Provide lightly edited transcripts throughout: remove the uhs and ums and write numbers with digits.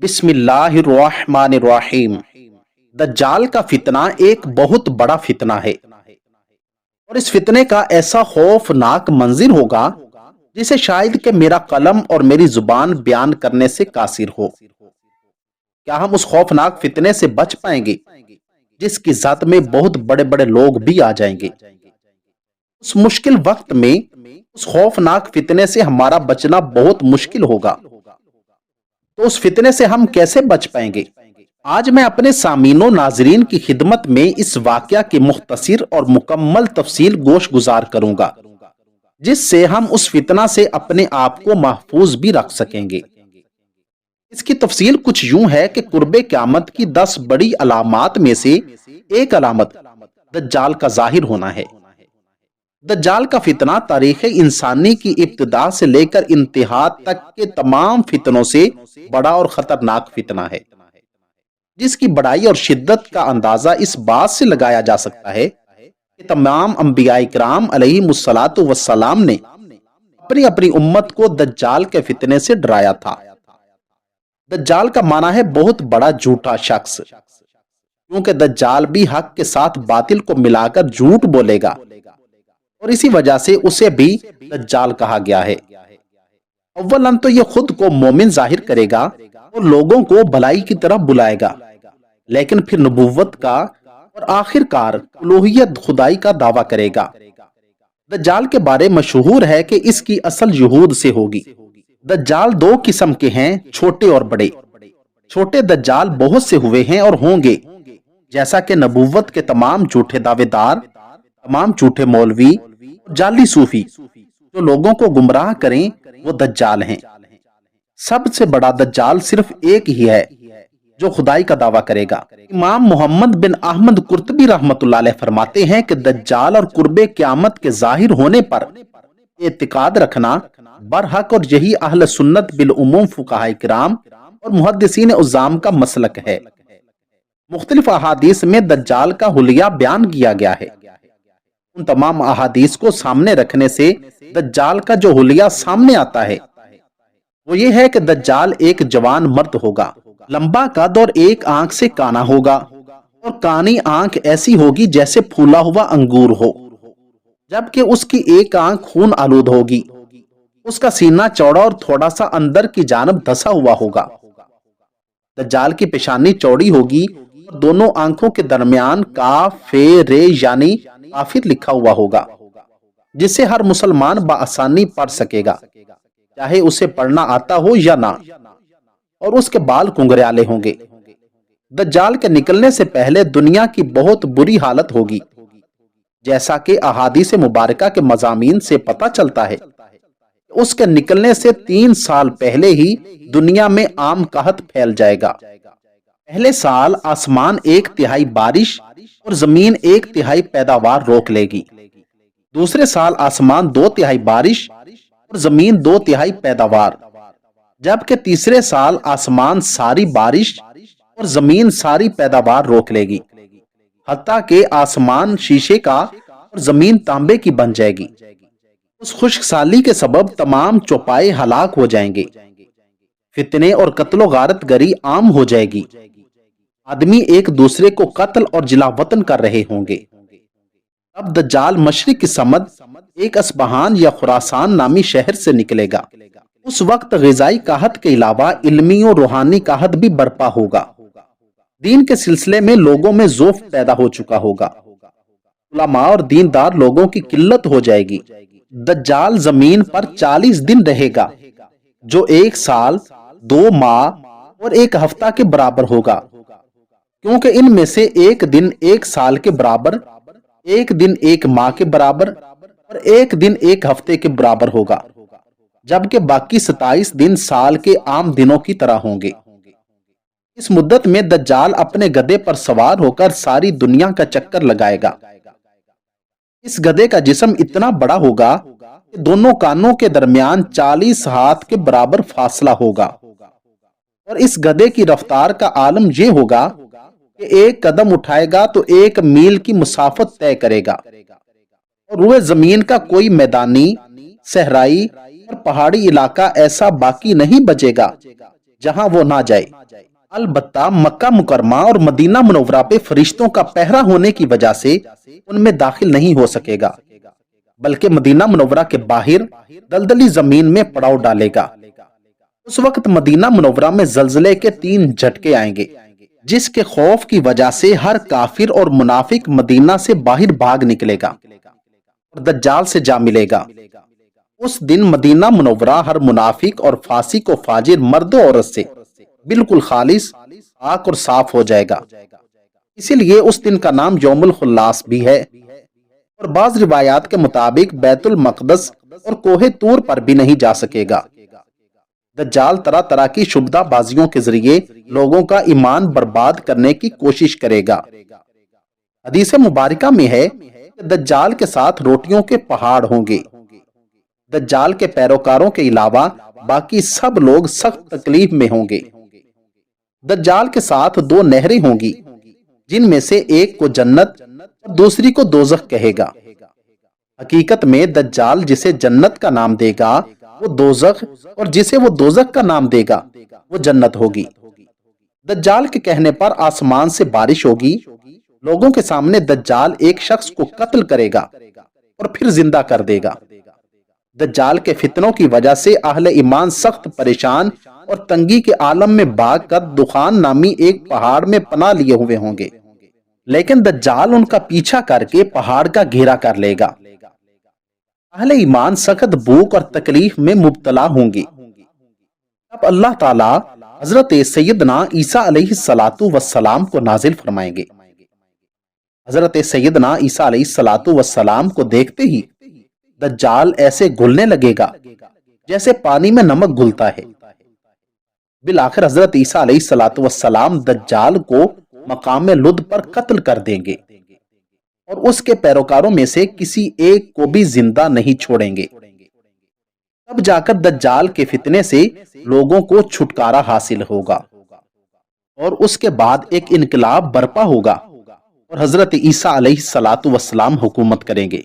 بسم اللہ الرحمن الرحیم۔ دجال کا فتنہ ایک بہت بڑا فتنہ ہے اور اس فتنے کا ایسا خوفناک منظر ہوگا جسے شاید کہ میرا قلم اور میری زبان بیان کرنے سے قاصر ہو۔ کیا ہم اس خوفناک فتنے سے بچ پائیں گے جس کی ذات میں بہت بڑے بڑے لوگ بھی آ جائیں گے؟ اس مشکل وقت میں اس خوفناک فتنے سے ہمارا بچنا بہت مشکل ہوگا، تو اس فتنے سے ہم کیسے بچ پائیں گے؟ آج میں اپنے سامعین و ناظرین کی خدمت میں اس واقعہ کی مختصر اور مکمل تفصیل گوش گزار کروں گا، جس سے ہم اس فتنہ سے اپنے آپ کو محفوظ بھی رکھ سکیں گے۔ اس کی تفصیل کچھ یوں ہے کہ قرب قیامت کی 10 بڑی علامات میں سے ایک علامت دجال کا ظاہر ہونا ہے۔ دجال کا فتنہ تاریخ انسانی کی ابتدا سے لے کر انتہا تک کے تمام فتنوں سے بڑا اور خطرناک فتنہ ہے، جس کی بڑائی اور شدت کا اندازہ اس بات سے لگایا جا سکتا ہے کہ تمام انبیاء کرام علیہم الصلاۃ والسلام نے اپنی اپنی امت کو دجال کے فتنے سے ڈرایا تھا۔ دجال کا معنی ہے بہت بڑا جھوٹا شخص، کیونکہ دجال بھی حق کے ساتھ باطل کو ملا کر جھوٹ بولے گا، اور اسی وجہ سے اسے بھی دجال کہا گیا ہے۔ اولاً تو یہ خود کو مومن ظاہر کرے گا اور لوگوں کو بھلائی کی طرف بلائے گا، لیکن پھر نبوت کا اور آخر کار الوہیت خدائی کا دعویٰ کرے گا۔ دجال کے بارے مشہور ہے کہ اس کی اصل یہود سے ہوگی۔ دجال 2 قسم کے ہیں، چھوٹے اور بڑے۔ چھوٹے دجال بہت سے ہوئے ہیں اور ہوں گے، جیسا کہ نبوت کے تمام جھوٹے دعوے دار، تمام جھوٹے مولوی اور جعلی صوفی جو لوگوں کو گمراہ کریں وہ دجال ہیں۔ سب سے بڑا دجال صرف ایک ہی ہے جو خدائی کا دعویٰ کرے گا۔ امام محمد بن احمد قرطبی رحمۃ اللہ علیہ فرماتے ہیں کہ دجال اور قرب قیامت کے ظاہر ہونے پر اعتقاد رکھنا برحق اور یہی اہل سنت بالعموم فقہاء کرام اور محدثین عظام کا مسلک ہے۔ مختلف احادیث میں دجال کا حلیہ بیان کیا گیا ہے۔ ان تمام احادیث کو سامنے رکھنے سے دجال کا جو حلیہ سامنے آتا ہے وہ یہ ہے کہ دجال ایک جوان مرد ہوگا، لمبا قد اور ایک آنکھ سے کانا ہوگا، اور کانی آنکھ ایسی ہوگی جیسے پھولا ہوا انگور ہو، جبکہ اس کی ایک آنکھ خون آلود ہوگی۔ اس کا سینہ چوڑا اور تھوڑا سا اندر کی جانب دھسا ہوا ہوگا۔ دجال کی پیشانی چوڑی ہوگی اور دونوں آنکھوں کے درمیان کاف فے رے یعنی کافر لکھا ہوا ہوگا، جسے ہر مسلمان بآسانی پڑھ سکے گا، چاہے اسے پڑھنا آتا ہو یا نہ، اور اس کے بال کنگریالے ہوں گے۔ دجال کے نکلنے سے پہلے دنیا کی بہت بری حالت ہوگی، جیسا کہ احادیث مبارکہ کے مضامین سے پتہ چلتا ہے۔ اس کے نکلنے سے 3 سال پہلے ہی دنیا میں عام قحط پھیل جائے گا۔ پہلے سال آسمان 1/3 بارش اور زمین 1/3 پیداوار روک لے گی۔ دوسرے سال آسمان 2/3 بارش اور زمین 2/3 پیداوار، جبکہ تیسرے سال آسمان ساری بارش اور زمین ساری پیداوار روک لے گی، حتیٰ کہ آسمان شیشے کا اور زمین تانبے کی بن جائے گی۔ اس خشک سالی کے سبب تمام چوپائے ہلاک ہو جائیں گے، فتنے اور قتل و غارت گری عام ہو جائے گی، آدمی ایک دوسرے کو قتل اور جلا وطن کر رہے ہوں گے۔ اب دجال مشرق کی سمت ایک اصبہان یا خراسان نامی شہر سے نکلے گا۔ اس وقت غذائی قحط کے علاوہ علمی اور روحانی قحط بھی برپا ہوگا۔ دین کے سلسلے میں لوگوں میں ضعف پیدا ہو چکا ہوگا، علماء اور دیندار لوگوں کی قلت ہو جائے گی۔ دجال زمین پر 40 دن رہے گا، جو 1 سال 2 ماہ اور 1 ہفتہ کے برابر ہوگا، کیونکہ ان میں سے 1 دن 1 سال کے برابر، 1 دن 1 ماہ کے برابر اور 1 دن 1 ہفتے کے برابر ہوگا، جبکہ باقی 27 دن سال کے عام دنوں کی طرح ہوں گے۔ اس مدت میں دجال اپنے گدھے پر سوار ہو کر ساری دنیا کا چکر لگائے گا۔ اس گدھے کا جسم اتنا بڑا ہوگا کہ دونوں کانوں کے درمیان 40 ہاتھ کے برابر فاصلہ ہوگا، اور اس گدھے کی رفتار کا عالم یہ ہوگا کہ 1 قدم اٹھائے گا تو 1 میل کی مسافت طے کرے گا، اور روئے زمین کا کوئی میدانی، صحرائی اور پہاڑی علاقہ ایسا باقی نہیں بچے گا جہاں وہ نہ جائے۔ البتہ مکہ مکرمہ اور مدینہ منورہ پہ فرشتوں کا پہرا ہونے کی وجہ سے ان میں داخل نہیں ہو سکے گا، بلکہ مدینہ منورہ کے باہر دلدلی زمین میں پڑاؤ ڈالے گا۔ اس وقت مدینہ منورہ میں زلزلے کے 3 جھٹکے آئیں گے، جس کے خوف کی وجہ سے ہر کافر اور منافق مدینہ سے باہر بھاگ نکلے گا اور دجال سے جا ملے گا۔ اس دن مدینہ منورہ ہر منافق اور فاسق و فاجر مرد و عورت سے بالکل خالص، پاک اور صاف ہو جائے گا۔ اسی لیے اس دن کا نام یوم الخلاص بھی ہے، اور بعض روایات کے مطابق بیت المقدس اور کوہ طور پر بھی نہیں جا سکے گا۔ دجال طرح طرح کی شبدہ بازیوں کے ذریعے لوگوں کا ایمان برباد کرنے کی کوشش کرے گا۔ حدیث مبارکہ میں ہے کہ دجال کے ساتھ روٹیوں کے پہاڑ ہوں گے۔ دجال کے پیروکاروں کے علاوہ باقی سب لوگ سخت تکلیف میں ہوں گے۔ دجال کے ساتھ 2 نہریں ہوں گی، جن میں سے ایک کو جنت اور دوسری کو دوزخ کہے گا۔ حقیقت میں دجال جسے جنت کا نام دے گا وہ دوزخ، اور جسے وہ دوزخ کا نام دے گا وہ جنت ہوگی۔ دجال کے کہنے پر آسمان سے بارش ہوگی۔ لوگوں کے سامنے دجال ایک شخص کو قتل کرے گا اور پھر زندہ کر دے گا۔ دجال کے فتنوں کی وجہ سے اہل ایمان سخت پریشان اور تنگی کے عالم میں بھاگ کر دخان نامی ایک پہاڑ میں پناہ لیے ہوئے ہوں گے، لیکن دجال ان کا پیچھا کر کے پہاڑ کا گھیرا کر لے گا۔ اہل ایمان سخت بھوک اور تکلیف میں مبتلا ہوں گے۔ اب اللہ تعالیٰ حضرت سیدنا عیسیٰ علیہ السلام کو نازل فرمائیں گے۔ حضرت سیدنا عیسیٰ علیہ السلام کو دیکھتے ہی دجال ایسے گھلنے لگے گا جیسے پانی میں نمک گھلتا ہے۔ بالآخر حضرت عیسیٰ علیہ السلام دجال کو مقام لد پر قتل کر دیں گے، اور اس کے پیروکاروں میں سے کسی ایک کو بھی زندہ نہیں چھوڑیں گے۔ تب جا کر دجال کے فتنے سے لوگوں کو چھٹکارا حاصل ہوگا، اور اس کے بعد ایک انقلاب برپا ہوگا اور حضرت عیسیٰ علیہ السلام حکومت کریں گے۔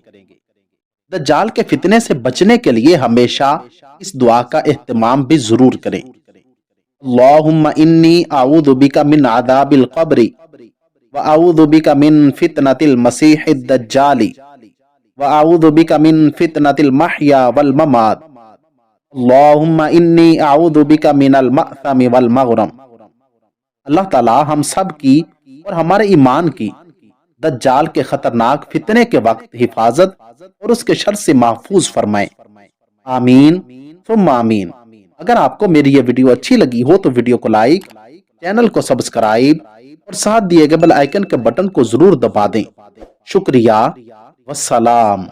دجال کے فتنے سے بچنے کے لیے ہمیشہ اس دعا کا اہتمام بھی ضرور کریں۔ اللہم انی اعوذ بک من عذاب القبر واعوذ بک من فتنۃ المسیح الدجال واعوذ بک من فتنۃ المحیا والممات اللہم انی اعوذ بک من المأثم والمغرم۔ اللہ تعالی ہم سب کی اور ہمارے ایمان کی دجال کے خطرناک فتنے کے وقت حفاظت اور اس کے شر سے محفوظ فرمائیں۔ آمین ثم آمین۔ اگر آپ کو میری یہ ویڈیو اچھی لگی ہو تو ویڈیو کو لائک، چینل کو سبسکرائب اور ساتھ دیے گئے بیل آئیکن کے بٹن کو ضرور دبا دیں۔ شکریہ، والسلام۔